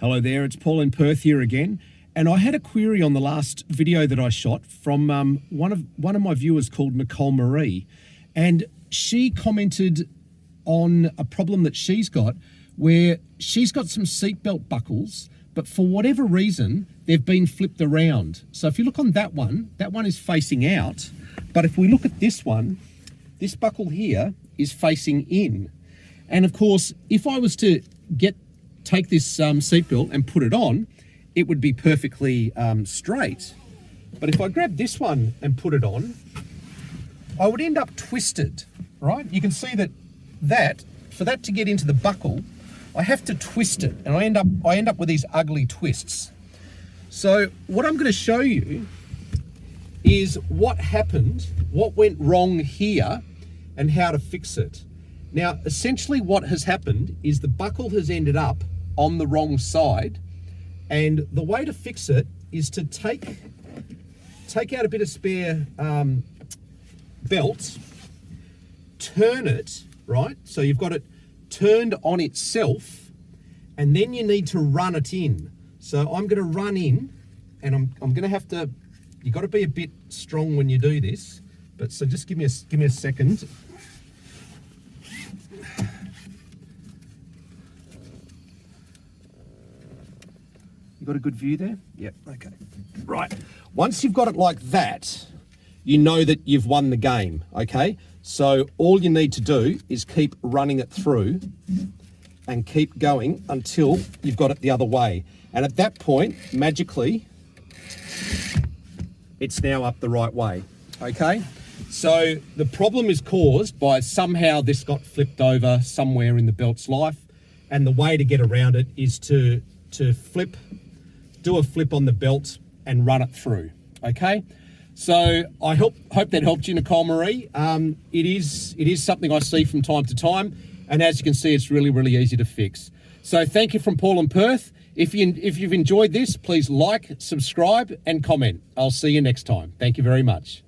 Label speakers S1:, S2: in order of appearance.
S1: Hello there, it's Paul in Perth here again. And I had a query on the last video that I shot from one of my viewers called Nicole Marie. And she commented on a problem that she's got where she's got some seatbelt buckles, but for whatever reason, they've been flipped around. So if you look on that one is facing out. But if we look at this one, this buckle here is facing in. And of course, if I was to take this seatbelt and put it on, it would be perfectly straight. But if I grab this one and put it on, I would end up twisted, right? You can see that for that to get into the buckle, I have to twist it, and I end up with these ugly twists. So what I'm going to show you is what happened, what went wrong here, and how to fix it. Now, essentially what has happened is the buckle has ended up on the wrong side, and the way to fix it is to take out a bit of spare belt, turn it, right? So you've got it turned on itself, and then you need to run it in. So I'm going to run in, and I'm going to have to, you've got to be a bit strong when you do this, but so just give me a second. You got a good view there? Yep, okay. Right, once you've got it like that, you know that you've won the game, okay? So all you need to do is keep running it through and keep going until you've got it the other way. And at that point, magically, it's now up the right way, okay? So the problem is caused by somehow this got flipped over somewhere in the belt's life, and the way to get around it is to do a flip on the belt and run it through, okay? So I hope that helped you, Nicole Marie. It is something I see from time to time, and as you can see, it's really, really easy to fix. So thank you from Paul in Perth. If you've enjoyed this, please like, subscribe, and comment. I'll see you next time. Thank you very much.